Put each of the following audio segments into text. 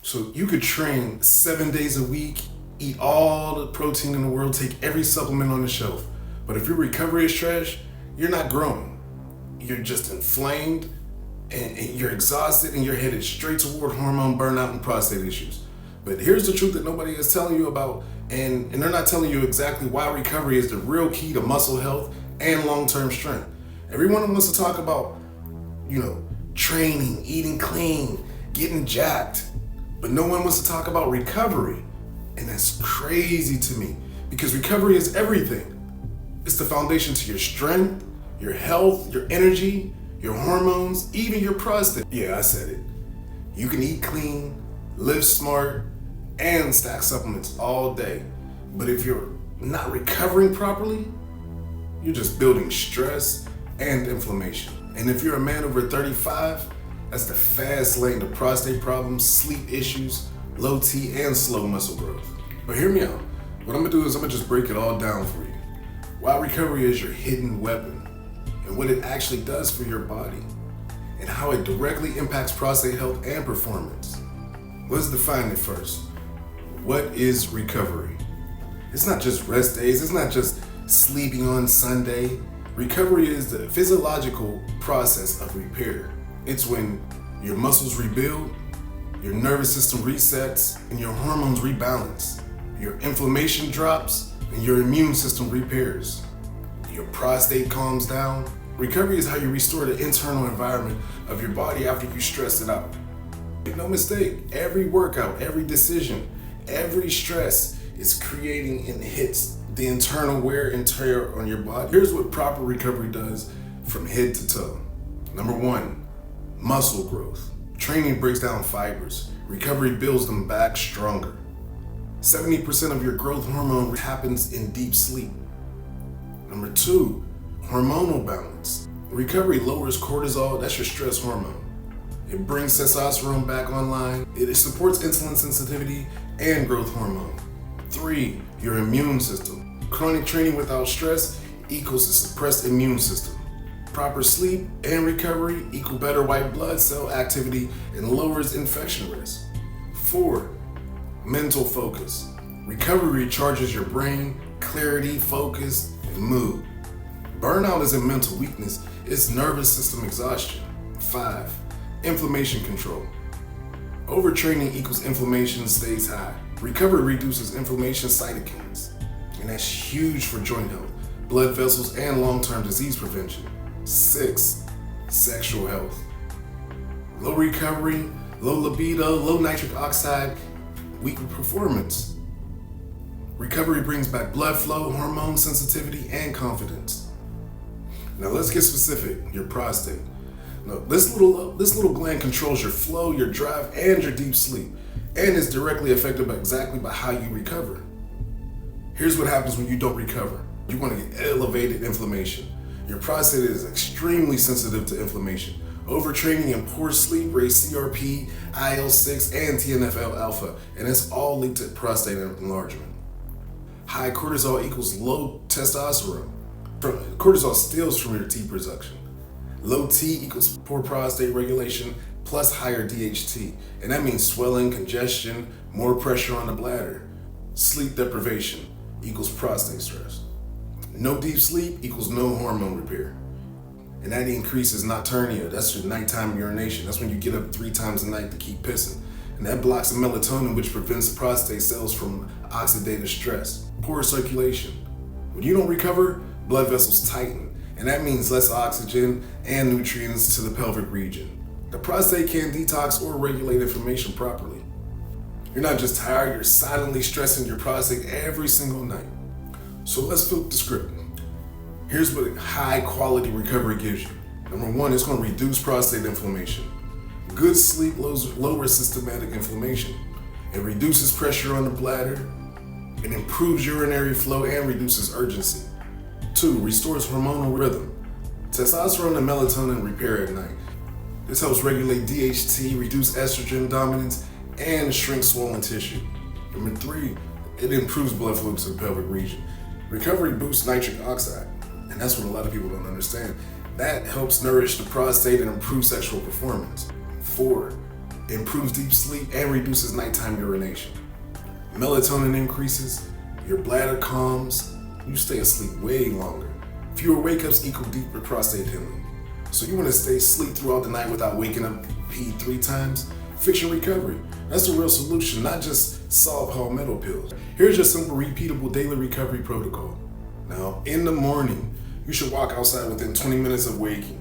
So you could train 7 days a week, eat all the protein in the world, take every supplement on the shelf. But if your recovery is trash, you're not growing. You're just inflamed and you're exhausted and you're headed straight toward hormone burnout and prostate issues. But here's the truth that nobody is telling you about, and they're not telling you exactly why recovery is the real key to muscle health and long-term strength. Everyone wants to talk about, training, eating clean, getting jacked, but no one wants to talk about recovery. And that's crazy to me because recovery is everything. It's the foundation to your strength, your health, your energy, your hormones, even your prostate. Yeah, I said it. You can eat clean, live smart, and stack supplements all day. But if you're not recovering properly, you're just building stress and inflammation. And if you're a man over 35, that's the fast lane to prostate problems, sleep issues, low T, and slow muscle growth. But hear me out. What I'm gonna do is I'm gonna just break it all down for you. Why recovery is your hidden weapon, and what it actually does for your body, and how it directly impacts prostate health and performance. Let's define it first. What is recovery? It's not just rest days, it's not just sleeping on Sunday. Recovery is the physiological process of repair. It's when your muscles rebuild, your nervous system resets, and your hormones rebalance. Your inflammation drops, and your immune system repairs. Your prostate calms down. Recovery is how you restore the internal environment of your body after you stress it out. Make no mistake, every workout, every decision, every stress is creating and hits the internal wear and tear on your body. Here's what proper recovery does from head to toe. Number one, muscle growth. Training breaks down fibers. Recovery builds them back stronger. 70% of your growth hormone happens in deep sleep. Number two, hormonal balance. Recovery lowers cortisol, that's your stress hormone. It brings testosterone back online. It supports insulin sensitivity and growth hormone. Three, your immune system. Chronic training without stress equals a suppressed immune system. Proper sleep and recovery equal better white blood cell activity and lowers infection risk. Four, mental focus. Recovery recharges your brain, clarity, focus, and mood. Burnout isn't mental weakness, it's nervous system exhaustion. Five, inflammation control. Overtraining equals inflammation stays high. Recovery reduces inflammation cytokines, and that's huge for joint health, blood vessels, and long-term disease prevention. Six, sexual health. Low recovery, low libido, low nitric oxide, weak performance. Recovery brings back blood flow, hormone sensitivity, and confidence. Now let's get specific, your prostate. Now, this little gland controls your flow, your drive, and your deep sleep, and is directly affected by how you recover. Here's what happens when you don't recover. You're going to get elevated inflammation. Your prostate is extremely sensitive to inflammation. Overtraining and poor sleep raise CRP, IL-6, and TNF-alpha, and it's all linked to prostate enlargement. High cortisol equals low testosterone. Cortisol steals from your T production. Low T equals poor prostate regulation plus higher DHT, and that means swelling, congestion, more pressure on the bladder. Sleep deprivation equals prostate stress. No deep sleep equals no hormone repair. And that increases nocturnia, that's your nighttime urination. That's when you get up 3 times a night to keep pissing. And that blocks the melatonin, which prevents prostate cells from oxidative stress. Poor circulation. When you don't recover, blood vessels tighten, and that means less oxygen and nutrients to the pelvic region. The prostate can't detox or regulate inflammation properly. You're not just tired, you're silently stressing your prostate every single night. So let's flip the script. Here's what high quality recovery gives you. Number one, it's going to reduce prostate inflammation. Good sleep lowers systematic inflammation. It reduces pressure on the bladder. It improves urinary flow and reduces urgency. 2, restores hormonal rhythm. Testosterone and melatonin repair at night. This helps regulate DHT, reduce estrogen dominance, and shrink swollen tissue. Number 3, it improves blood flow to the pelvic region. Recovery boosts nitric oxide, and that's what a lot of people don't understand. That helps nourish the prostate and improve sexual performance. 4, improves deep sleep, and reduces nighttime urination. Melatonin increases, your bladder calms, you stay asleep way longer. Fewer wake-ups equal deeper prostate healing. So you want to stay asleep throughout the night without waking up pee 3 times? Fix your recovery. That's the real solution, not just solve palmetto pills. Here's your simple, repeatable daily recovery protocol. Now, in the morning, you should walk outside within 20 minutes of waking.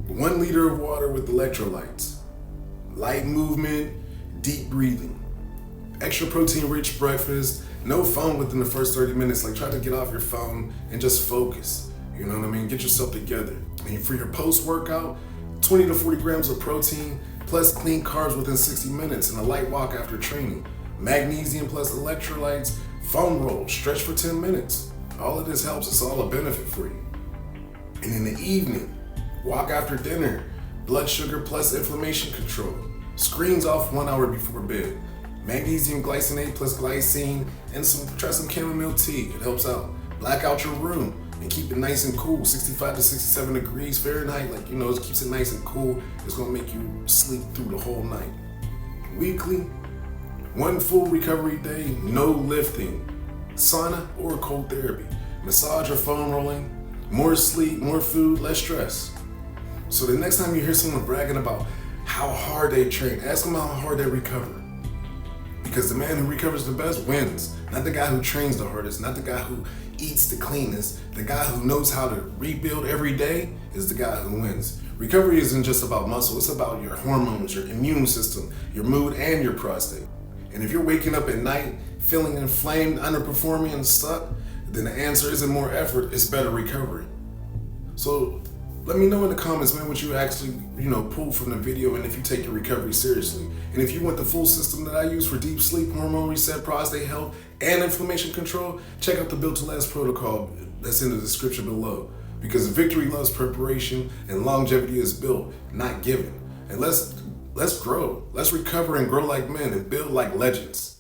1 liter of water with electrolytes. Light movement, deep breathing. Extra protein-rich breakfast. No phone within the first 30 minutes. Like, try to get off your phone and just focus. You know what I mean? Get yourself together. And for your post-workout, 20 to 40 grams of protein plus clean carbs within 60 minutes and a light walk after training. Magnesium plus electrolytes, foam roll, stretch for 10 minutes. All of this helps. It's all a benefit for you. And in the evening, walk after dinner, blood sugar plus inflammation control. Screens off 1 hour before bed. Magnesium glycinate plus glycine and try some chamomile tea. It helps out. Black out your room and keep it nice and cool. 65 to 67 degrees Fahrenheit, it keeps it nice and cool. It's gonna make you sleep through the whole night. Weekly, 1 full recovery day, no lifting, sauna or cold therapy, massage or foam rolling, more sleep, more food, less stress. So the next time you hear someone bragging about how hard they train, ask them how hard they recover. Because the man who recovers the best wins. Not the guy who trains the hardest, not the guy who eats the cleanest. The guy who knows how to rebuild every day is the guy who wins. Recovery isn't just about muscle, it's about your hormones, your immune system, your mood, and your prostate. And if you're waking up at night feeling inflamed, underperforming, and stuck, then the answer isn't more effort, it's better recovery. So let me know in the comments, man, what you actually, pull from the video and if you take your recovery seriously. And if you want the full system that I use for deep sleep, hormone reset, prostate health, and inflammation control, check out the Built to Last protocol that's in the description below. Because victory loves preparation and longevity is built, not given. And let's grow. Let's recover and grow like men and build like legends.